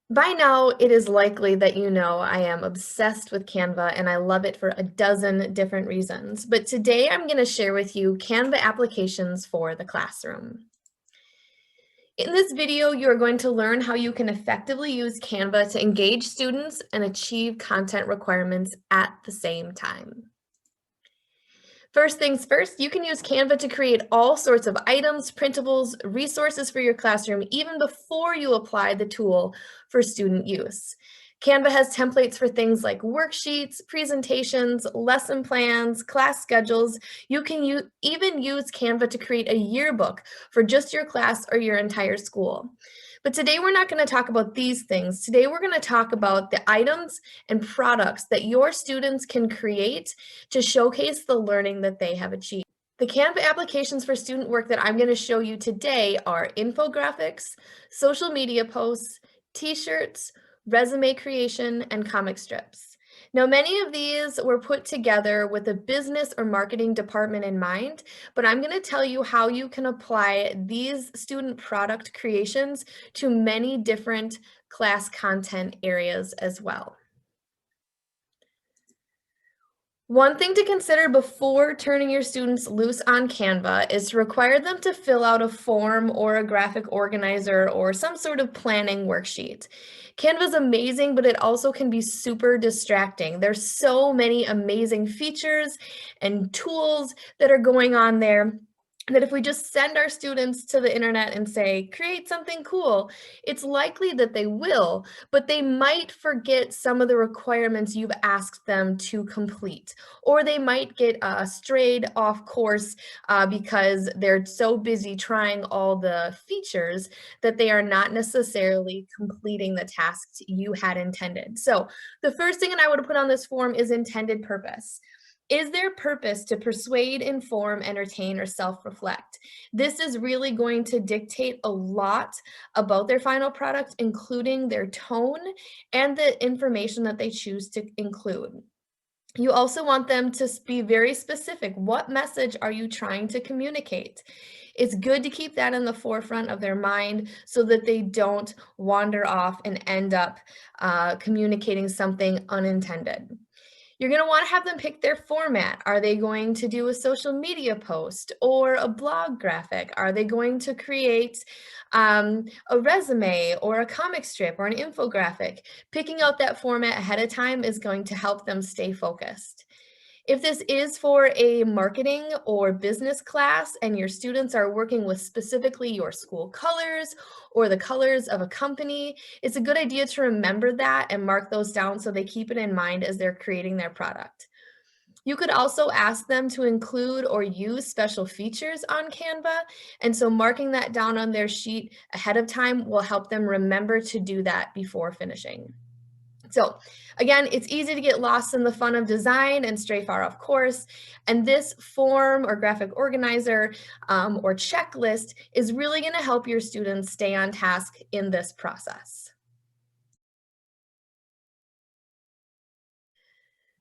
By now, it is likely that you know I am obsessed with Canva and I love it for a dozen different reasons. But today I'm going to share with you Canva applications for the classroom. In this video, you are going to learn how you can effectively use Canva to engage students and achieve content requirements at the same time. First things first, you can use Canva to create all sorts of items, printables, resources for your classroom, even before you apply the tool for student use. Canva has templates for things like worksheets, presentations, lesson plans, class schedules. You can even use Canva to create a yearbook for just your class or your entire school. But today we're not going to talk about these things. Today we're going to talk about the items and products that your students can create to showcase the learning that they have achieved. The Canva applications for student work that I'm going to show you today are infographics, social media posts, t-shirts, resume creation, and comic strips. Now, many of these were put together with a business or marketing department in mind, but I'm going to tell you how you can apply these student product creations to many different class content areas as well. One thing to consider before turning your students loose on Canva is to require them to fill out a form or a graphic organizer or some sort of planning worksheet. Canva is amazing, but it also can be super distracting. There's so many amazing features and tools that are going on there that if we just send our students to the internet and say, create something cool, it's likely that they will, but they might forget some of the requirements you've asked them to complete, or they might get strayed off course because they're so busy trying all the features that they are not necessarily completing the tasks you had intended. So the first thing that I would put on this form is intended purpose. Is their purpose to persuade, inform, entertain, or self-reflect? This is really going to dictate a lot about their final product, including their tone and the information that they choose to include. You also want them to be very specific. What message are you trying to communicate? It's good to keep that in the forefront of their mind so that they don't wander off and end up communicating something unintended. You're going to want to have them pick their format. Are they going to do a social media post or a blog graphic? Are they going to create a resume or a comic strip or an infographic? Picking out that format ahead of time is going to help them stay focused. If this is for a marketing or business class and your students are working with specifically your school colors or the colors of a company, it's a good idea to remember that and mark those down so they keep it in mind as they're creating their product. You could also ask them to include or use special features on Canva, and so marking that down on their sheet ahead of time will help them remember to do that before finishing. So again, it's easy to get lost in the fun of design and stray far off course. And this form or graphic organizer or checklist is really going to help your students stay on task in this process.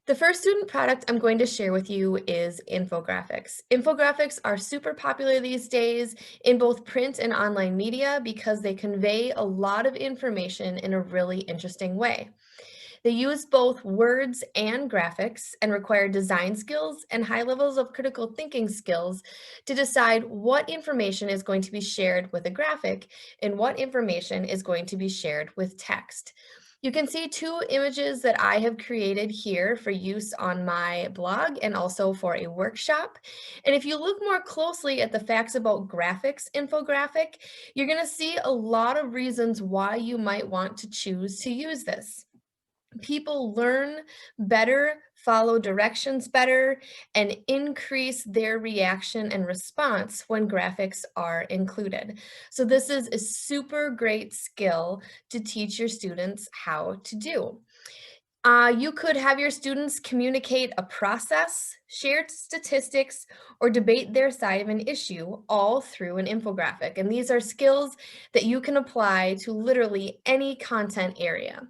The first student product I'm going to share with you is infographics. Infographics are super popular these days in both print and online media because they convey a lot of information in a really interesting way. They use both words and graphics and require design skills and high levels of critical thinking skills to decide what information is going to be shared with a graphic and what information is going to be shared with text. You can see two images that I have created here for use on my blog and also for a workshop. And if you look more closely at the facts about graphics infographic, you're going to see a lot of reasons why you might want to choose to use this. People learn better, follow directions better, and increase their reaction and response when graphics are included. So this is a super great skill to teach your students how to do. You could have your students communicate a process, shared statistics, or debate their side of an issue all through an infographic. And these are skills that you can apply to literally any content area.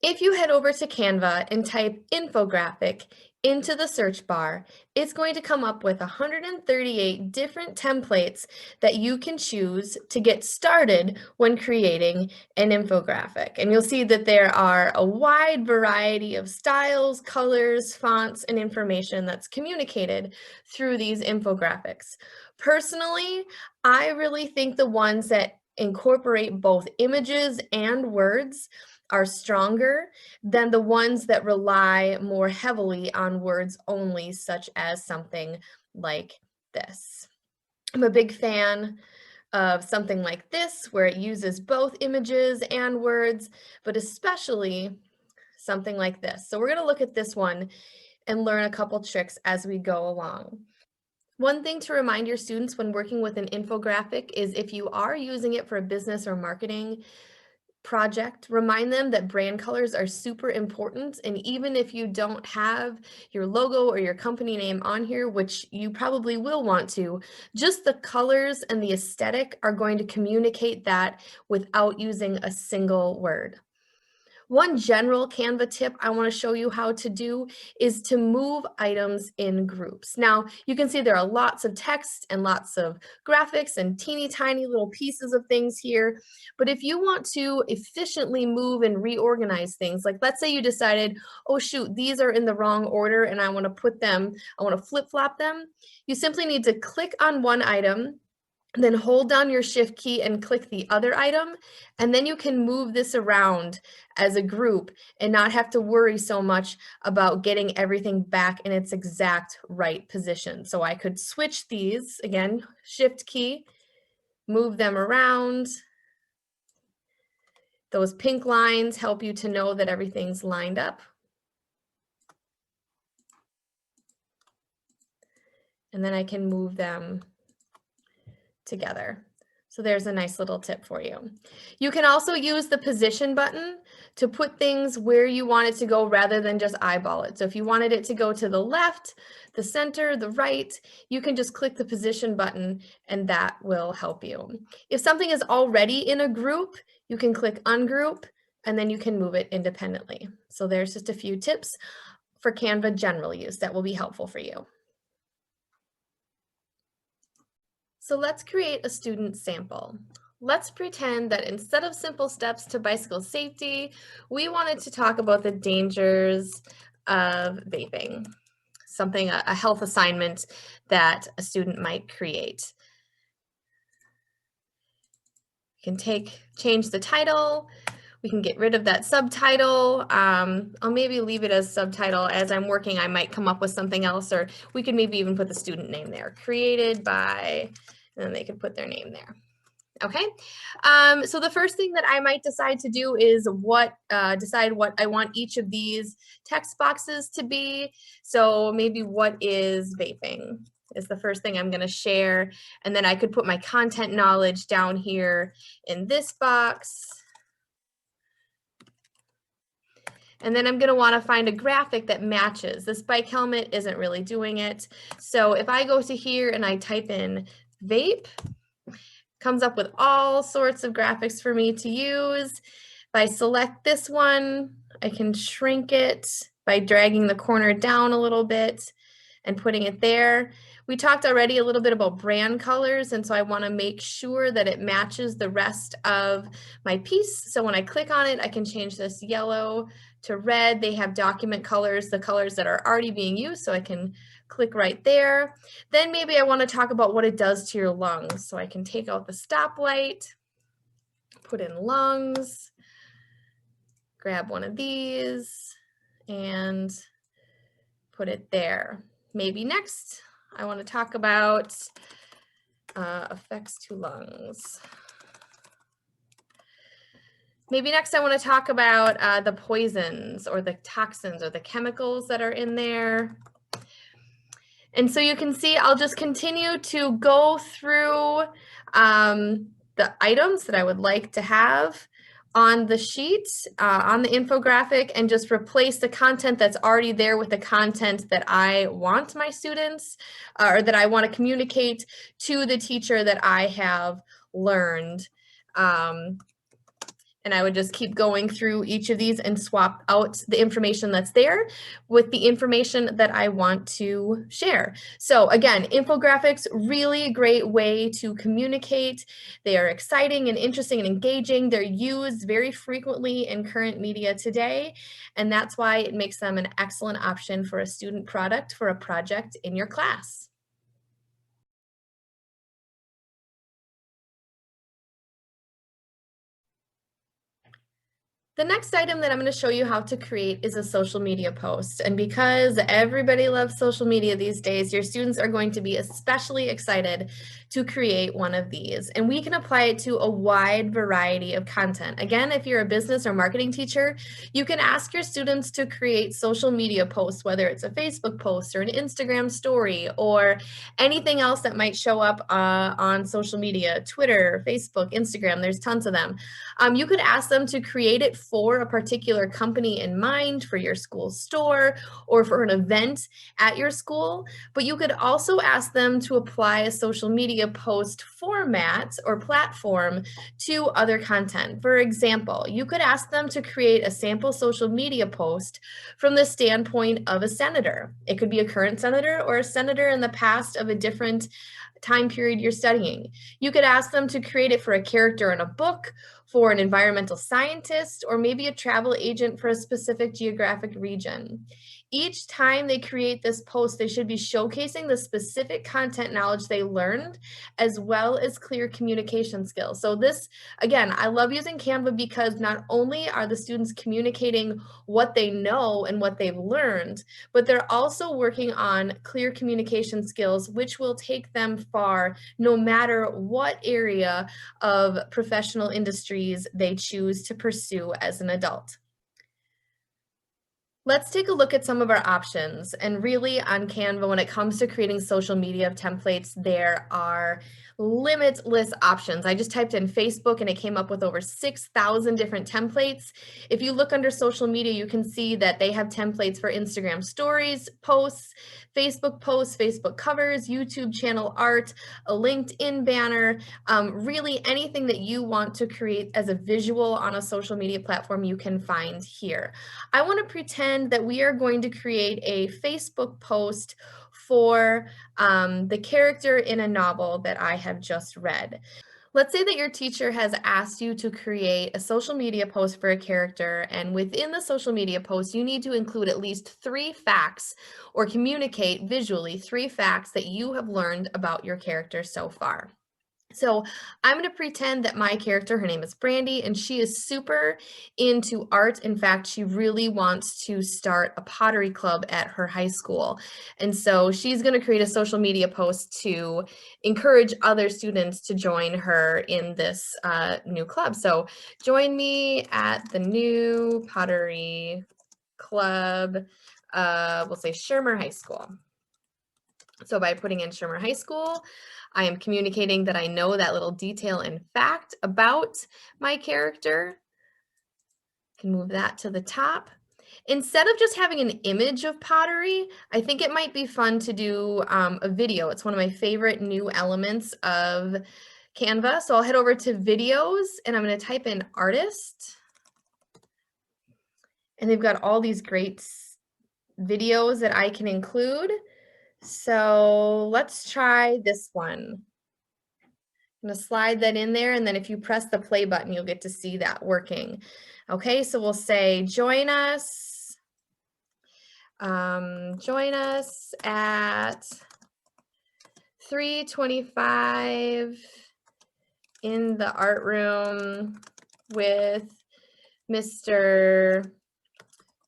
If you head over to Canva and type infographic into the search bar, it's going to come up with 138 different templates that you can choose to get started when creating an infographic. And you'll see that there are a wide variety of styles, colors, fonts, and information that's communicated through these infographics. Personally, I really think the ones that incorporate both images and words are stronger than the ones that rely more heavily on words only, such as something like this. I'm a big fan of something like this, where it uses both images and words, but especially something like this. So we're going to look at this one and learn a couple tricks as we go along. One thing to remind your students when working with an infographic is if you are using it for a business or marketing project, remind them that brand colors are super important. And even if you don't have your logo or your company name on here, which you probably will want to, just the colors and the aesthetic are going to communicate that without using a single word. One general Canva tip I want to show you how to do is to move items in groups. Now, you can see there are lots of text and lots of graphics and teeny tiny little pieces of things here. But if you want to efficiently move and reorganize things, like let's say you decided, oh shoot, these are in the wrong order and I want to flip-flop them, you simply need to click on one item, then hold down your shift key and click the other item, and then you can move this around as a group and not have to worry so much about getting everything back in its exact right position. So I could switch these, again, shift key, move them around. Those pink lines help you to know that everything's lined up. And then I can move them together. So there's a nice little tip for you. You can also use the position button to put things where you want it to go rather than just eyeball it. So if you wanted it to go to the left, the center, the right, you can just click the position button and that will help you. If something is already in a group, you can click ungroup and then you can move it independently. So there's just a few tips for Canva general use that will be helpful for you. So let's create a student sample. Let's pretend that instead of simple steps to bicycle safety, we wanted to talk about the dangers of vaping, a health assignment that a student might create. We can change the title. We can get rid of that subtitle. I'll maybe leave it as subtitle. As I'm working, I might come up with something else, or we could maybe even put the student name there, created by, and then they could put their name there. Okay, so the first thing that I might decide to do is decide what I want each of these text boxes to be. So maybe what is vaping is the first thing I'm going to share. And then I could put my content knowledge down here in this box. And then I'm going to want to find a graphic that matches. This bike helmet isn't really doing it. So if I go to here and I type in vape, comes up with all sorts of graphics for me to use. If I select this one, I can shrink it by dragging the corner down a little bit and putting it there. We talked already a little bit about brand colors, and so I want to make sure that it matches the rest of my piece. So when I click on it, I can change this yellow to red. They have document colors, the colors that are already being used, so I can click right there. Then maybe I want to talk about what it does to your lungs. So I can take out the stoplight, put in lungs, grab one of these, and put it there. Maybe next, I want to talk about effects to lungs. Maybe next I want to talk about the poisons or the toxins or the chemicals that are in there. And so you can see I'll just continue to go through the items that I would like to have on the sheet, on the infographic, and just replace the content that's already there with the content that I want my students or that I want to communicate to the teacher that I have learned. And I would just keep going through each of these and swap out the information that's there with the information that I want to share. So again, infographics, really a great way to communicate. They are exciting and interesting and engaging. They're used very frequently in current media today, and that's why it makes them an excellent option for a student product for a project in your class. The next item that I'm going to show you how to create is a social media post. And because everybody loves social media these days, your students are going to be especially excited to create one of these. And we can apply it to a wide variety of content. Again, if you're a business or marketing teacher, you can ask your students to create social media posts, whether it's a Facebook post or an Instagram story or anything else that might show up on social media, Twitter, Facebook, Instagram, there's tons of them. You could ask them to create it for a particular company in mind, for your school store, or for an event at your school. But you could also ask them to apply a social media post format or platform to other content. For example, you could ask them to create a sample social media post from the standpoint of a senator. It could be a current senator or a senator in the past of a different time period you're studying. You could ask them to create it for a character in a book, for an environmental scientist, or maybe a travel agent for a specific geographic region. Each time they create this post, they should be showcasing the specific content knowledge they learned, as well as clear communication skills. So this, again, I love using Canva because not only are the students communicating what they know and what they've learned, but they're also working on clear communication skills, which will take them far no matter what area of professional industries they choose to pursue as an adult. Let's take a look at some of our options. And really on Canva, when it comes to creating social media templates, there are limitless options. I just typed in Facebook and it came up with over 6,000 different templates. If you look under social media, you can see that they have templates for Instagram stories, posts, Facebook covers, YouTube channel art, a LinkedIn banner, really anything that you want to create as a visual on a social media platform you can find here. I want to pretend that we are going to create a Facebook post for the character in a novel that I have just read. Let's say that your teacher has asked you to create a social media post for a character, and within the social media post, you need to include at least 3 facts or communicate visually 3 facts that you have learned about your character so far. So I'm going to pretend that my character, her name is Brandy, and she is super into art. In fact, she really wants to start a pottery club at her high school. And so she's going to create a social media post to encourage other students to join her in this new club. So join me at the new pottery club, we'll say Shermer High School. So by putting in Shermer High School, I am communicating that I know that little detail and fact about my character. I can move that to the top. Instead of just having an image of pottery, I think it might be fun to do a video. It's one of my favorite new elements of Canva. So I'll head over to videos and I'm going to type in artist. And they've got all these great videos that I can include. So let's try this one. I'm going to slide that in there, and then if you press the play button, you'll get to see that working. Okay, so we'll say join us at 3:25 in the art room with Mr.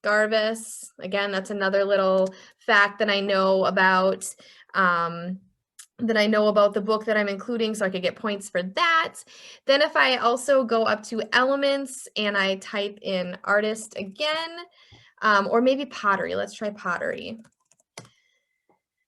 Garvis. Again, that's another little fact that I know about the book that I'm including, so I could get points for that. Then if I also go up to elements and I type in artist again, or maybe pottery, let's try pottery.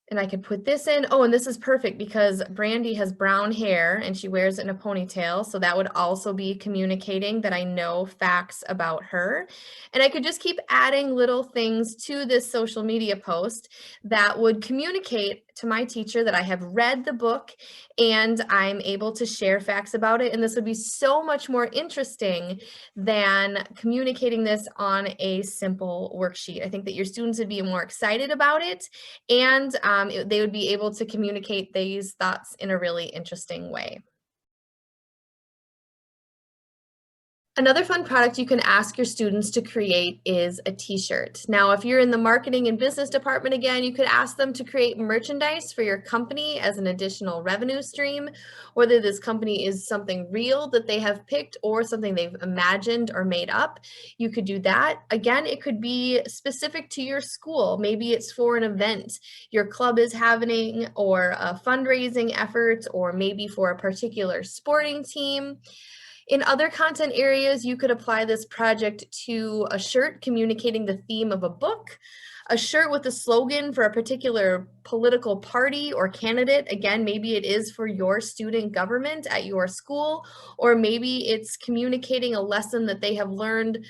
And I could put this in. Oh, and this is perfect because Brandy has brown hair and she wears it in a ponytail. So that would also be communicating that I know facts about her. And I could just keep adding little things to this social media post that would communicate to my teacher that I have read the book and I'm able to share facts about it. And this would be so much more interesting than communicating this on a simple worksheet. I think that your students would be more excited about it, and they would be able to communicate these thoughts in a really interesting way. Another fun product you can ask your students to create is a t-shirt. Now, if you're in the marketing and business department again, you could ask them to create merchandise for your company as an additional revenue stream, whether this company is something real that they have picked or something they've imagined or made up. You could do that. Again, it could be specific to your school. Maybe it's for an event your club is having or a fundraising effort, or maybe for a particular sporting team. In other content areas, you could apply this project to a shirt communicating the theme of a book, a shirt with a slogan for a particular political party or candidate. Again, maybe it is for your student government at your school, or maybe it's communicating a lesson that they have learned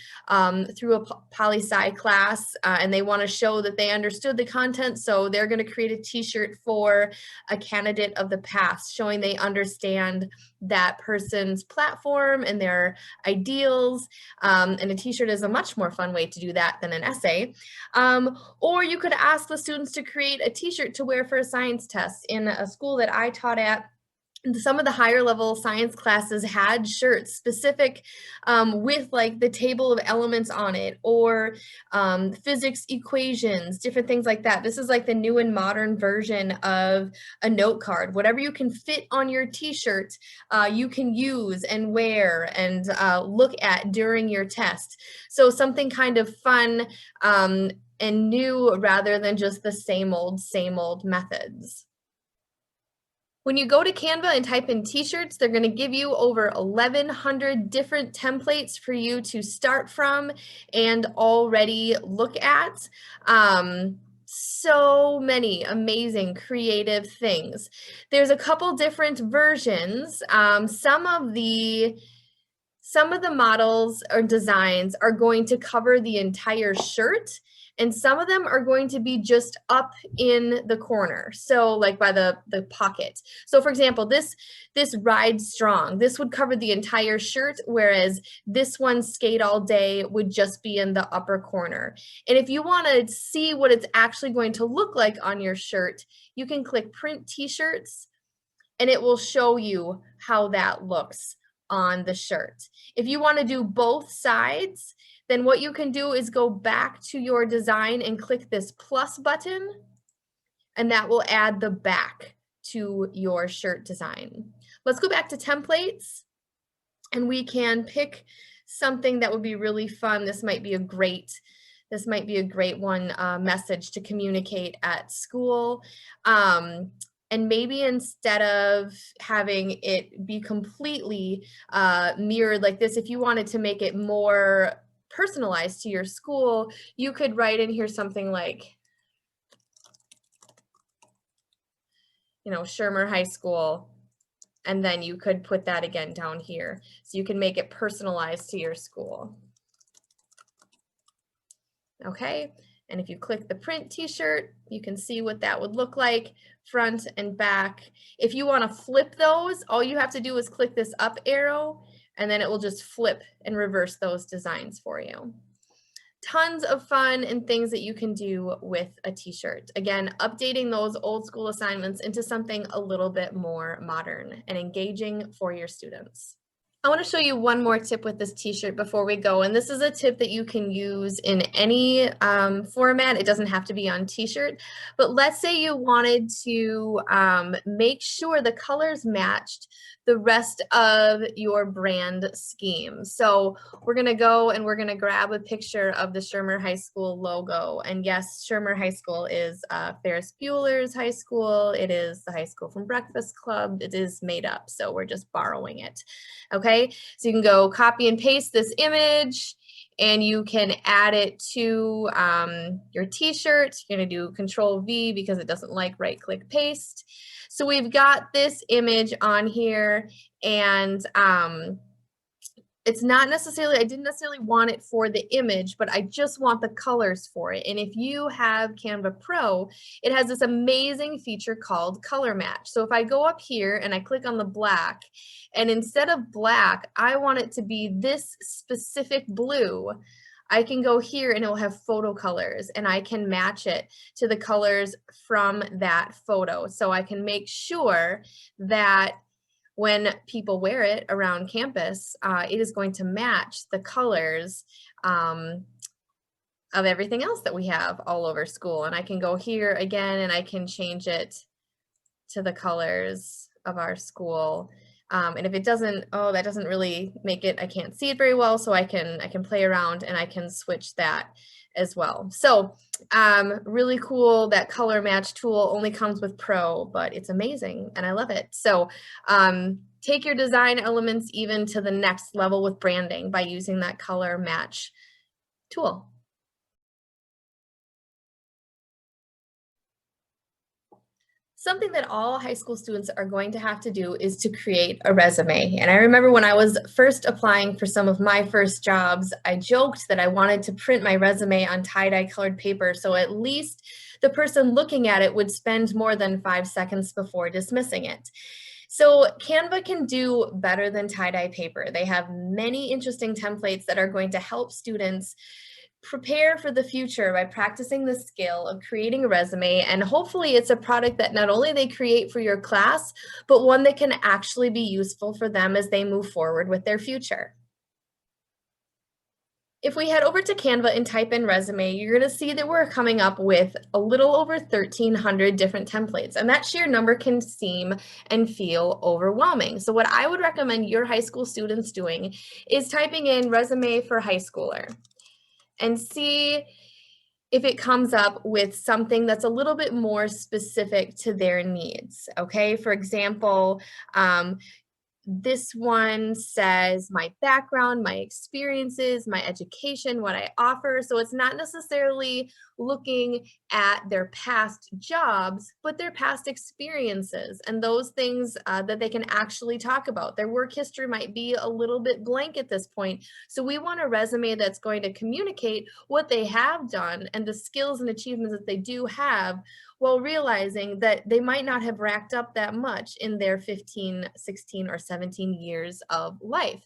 through a poli-sci class, and they want to show that they understood the content, so they're going to create a t-shirt for a candidate of the past, showing they understand that person's platform and their ideals. And a t-shirt is a much more fun way to do that than an essay. Or you could ask the students to create a t-shirt to wear for a science test. In a school that I taught at, some of the higher level science classes had shirts specific with like the table of elements on it, or physics equations, different things like that. This is like the new and modern version of a note card. Whatever you can fit on your t-shirt, you can use and wear and look at during your test. So something kind of fun and new rather than just the same old methods. When you go to Canva and type in t-shirts, they're going to give you over 1,100 different templates for you to start from and already look at. So many amazing creative things. There's a couple different versions. Some of the models or designs are going to cover the entire shirt, and some of them are going to be just up in the corner, so like by the pocket. So for example, this Ride Strong, this would cover the entire shirt, whereas this one, Skate All Day, would just be in the upper corner. And if you want to see what it's actually going to look like on your shirt, you can click Print T-shirts, and it will show you how that looks on the shirt. If you want to do both sides, then what you can do is go back to your design and click this plus button, and that will add the back to your shirt design. Let's go back to templates, and we can pick something that would be really fun. This might be a great one message to communicate at school. And maybe instead of having it be completely mirrored like this, if you wanted to make it more personalized to your school, you could write in here something like, Shermer High School, and then you could put that again down here. So you can make it personalized to your school. Okay, and if you click the print t-shirt, you can see what that would look like, front and back. If you want to flip those, all you have to do is click this up arrow, and then it will just flip and reverse those designs for you. Tons of fun and things that you can do with a t-shirt. Again, updating those old school assignments into something a little bit more modern and engaging for your students. I want to show you one more tip with this t-shirt before we go, and this is a tip that you can use in any format. It doesn't have to be on t-shirt, but let's say you wanted to make sure the colors matched the rest of your brand scheme. So we're going to go and we're going to grab a picture of the Shermer High School logo, and yes, Shermer High School is Ferris Bueller's high school. It is the high school from Breakfast Club. It is made up, so we're just borrowing it. Okay, so you can go copy and paste this image, and you can add it to your t-shirt. You're going to do Control V because it doesn't like right click paste. So we've got this image on here, and it's not necessarily, I didn't necessarily want it for the image, but I just want the colors for it. And if you have Canva Pro, it has this amazing feature called color match. So if I go up here and I click on the black, and instead of black, I want it to be this specific blue, I can go here and it will have photo colors, and I can match it to the colors from that photo. So I can make sure that when people wear it around campus, it is going to match the colors of everything else that we have all over school. And I can go here again and I can change it to the colors of our school. And if it doesn't, oh, that doesn't really make it, I can't see it very well, so I can play around and I can switch that as well. So really cool. That color match tool only comes with Pro, but it's amazing and I love it. So take your design elements even to the next level with branding by using that color match tool. Something that all high school students are going to have to do is to create a resume. And I remember when I was first applying for some of my first jobs, I joked that I wanted to print my resume on tie-dye colored paper, so at least the person looking at it would spend more than 5 seconds before dismissing it. So Canva can do better than tie-dye paper. They have many interesting templates that are going to help students prepare for the future by practicing the skill of creating a resume, and hopefully it's a product that not only they create for your class, but one that can actually be useful for them as they move forward with their future. If we head over to Canva and type in resume, you're going to see that we're coming up with a little over 1,300 different templates, and that sheer number can seem and feel overwhelming. So what I would recommend your high school students doing is typing in resume for high schooler and see if it comes up with something that's a little bit more specific to their needs. Okay, for example, this one says my background, my experiences, my education, what I offer. So it's not necessarily looking at their past jobs, but their past experiences and those things that they can actually talk about. Their work history might be a little bit blank at this point. So we want a resume that's going to communicate what they have done and the skills and achievements that they do have, while realizing that they might not have racked up that much in their 15, 16, or 17 years of life.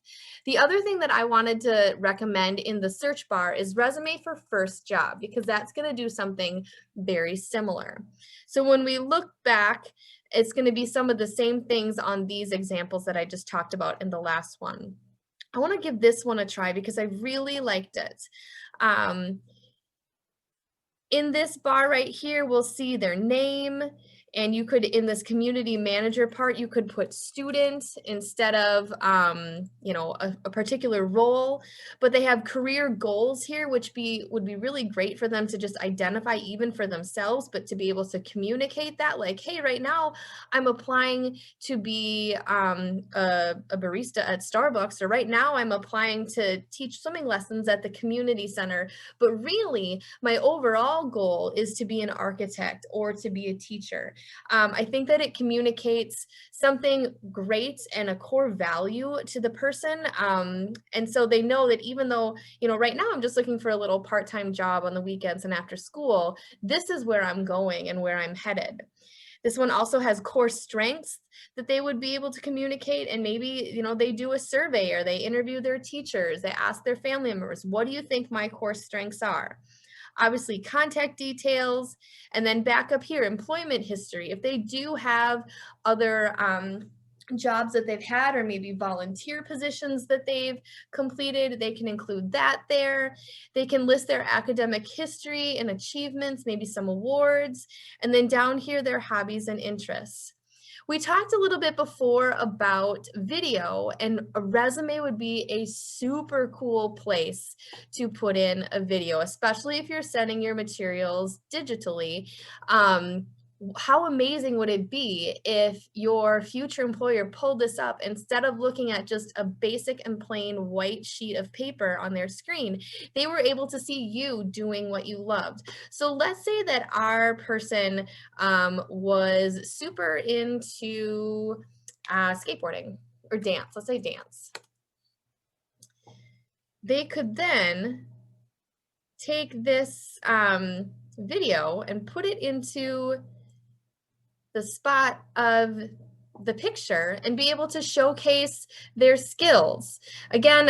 The other thing that I wanted to recommend in the search bar is resume for first job, because that's going to do something very similar. So when we look back, it's going to be some of the same things on these examples that I just talked about in the last one. I want to give this one a try because I really liked it. In this bar right here, we'll see their name, and you could, in this community manager part, you could put student instead of, you know, a particular role, but they have career goals here, which would be really great for them to just identify even for themselves, but to be able to communicate that, like, hey, right now I'm applying to be a barista at Starbucks, or right now I'm applying to teach swimming lessons at the community center, but really my overall goal is to be an architect or to be a teacher. I think that it communicates something great and a core value to the person. And so they know that even though, you know, right now I'm just looking for a little part-time job on the weekends and after school, this is where I'm going and where I'm headed. This one also has core strengths that they would be able to communicate, and maybe, you know, they do a survey or they interview their teachers, they ask their family members, what do you think my core strengths are? Obviously contact details, and then back up here, employment history. If they do have other jobs that they've had, or maybe volunteer positions that they've completed, they can include that there. They can list their academic history and achievements, maybe some awards, and then down here, their hobbies and interests. We talked a little bit before about video, and a resume would be a super cool place to put in a video, especially if you're sending your materials digitally. How amazing would it be if your future employer pulled this up instead of looking at just a basic and plain white sheet of paper on their screen, they were able to see you doing what you loved. So let's say that our person was super into skateboarding or dance. Let's say dance. They could then take this video and put it into the spot of the picture and be able to showcase their skills. Again,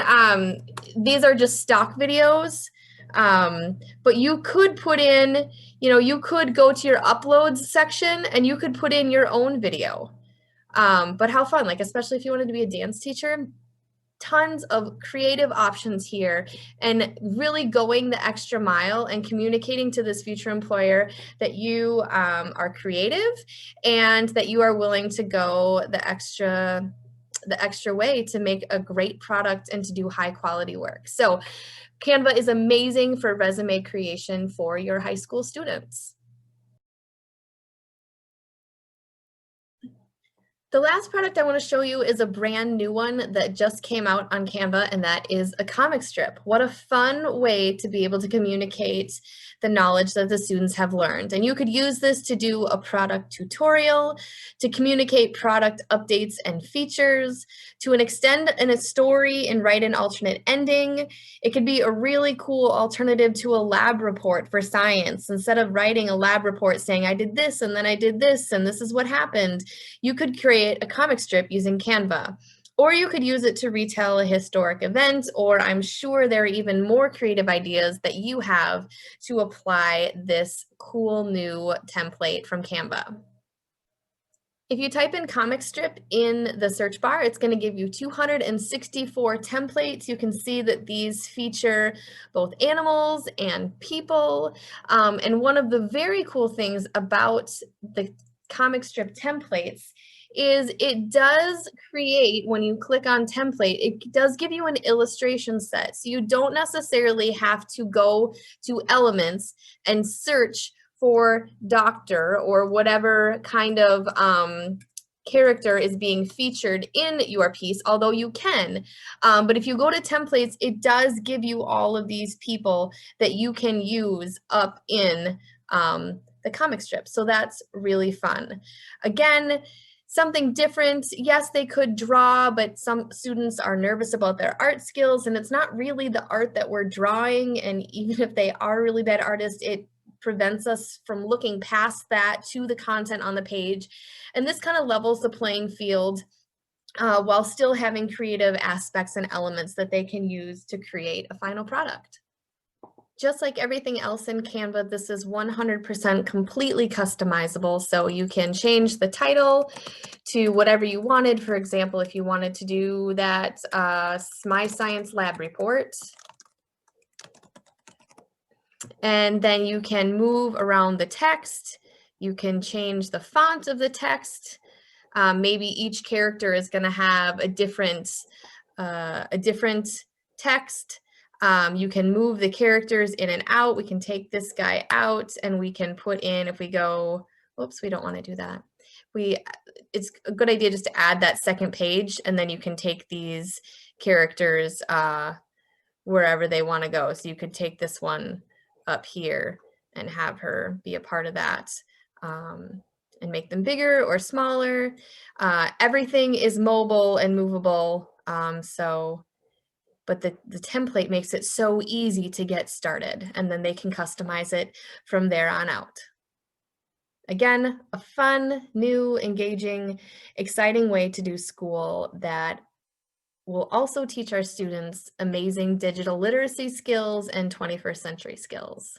these are just stock videos, but you could put in, you could go to your uploads section and you could put in your own video. But how fun, like, especially if you wanted to be a dance teacher, tons of creative options here, and really going the extra mile and communicating to this future employer that you are creative and that you are willing to go the extra way to make a great product and to do high quality work. So Canva is amazing for resume creation for your high school students. The last product I want to show you is a brand new one that just came out on Canva, and that is a comic strip. What a fun way to be able to communicate the knowledge that the students have learned. And you could use this to do a product tutorial, to communicate product updates and features, to extend in a story and write an alternate ending. It could be a really cool alternative to a lab report for science. Instead of writing a lab report saying, I did this and then I did this and this is what happened, you could create a comic strip using Canva. Or you could use it to retell a historic event, or I'm sure there are even more creative ideas that you have to apply this cool new template from Canva. If you type in comic strip in the search bar, it's going to give you 264 templates. You can see that these feature both animals and people. And one of the very cool things about the comic strip templates is it does create, when you click on template, it does give you an illustration set. So you don't necessarily have to go to Elements and search for doctor or whatever kind of character is being featured in your piece, although you can. But if you go to templates, it does give you all of these people that you can use up in the comic strip. So that's really fun. Again, something different. Yes, they could draw, but some students are nervous about their art skills, and it's not really the art that we're drawing. And even if they are really bad artists, it prevents us from looking past that to the content on the page. And this kind of levels the playing field while still having creative aspects and elements that they can use to create a final product. Just like everything else in Canva, this is 100% completely customizable. So you can change the title to whatever you wanted. For example, if you wanted to do that My Science Lab report, and then you can move around the text. You can change the font of the text. Maybe each character is going to have a different text. You can move the characters in and out. We can take this guy out and we can put in, if we go, oops, we don't want to do that. It's a good idea just to add that second page, and then you can take these characters wherever they want to go. So you could take this one up here and have her be a part of that, and make them bigger or smaller. Everything is mobile and movable. But the template makes it so easy to get started, and then they can customize it from there on out. Again, a fun, new, engaging, exciting way to do school that will also teach our students amazing digital literacy skills and 21st century skills.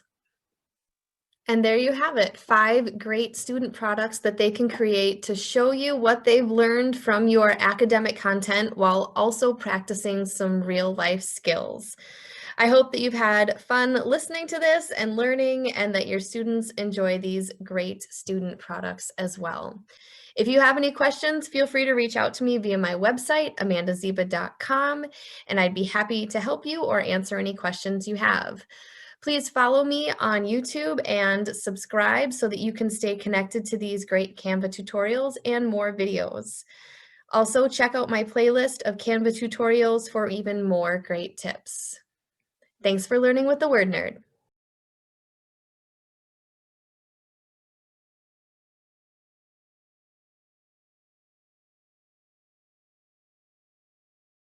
And there you have it, 5 great student products that they can create to show you what they've learned from your academic content while also practicing some real life skills. I hope that you've had fun listening to this and learning, and that your students enjoy these great student products as well. If you have any questions, feel free to reach out to me via my website, amandaziba.com, and I'd be happy to help you or answer any questions you have. Please follow me on YouTube and subscribe so that you can stay connected to these great Canva tutorials and more videos. Also, check out my playlist of Canva tutorials for even more great tips. Thanks for learning with the Word Nerd.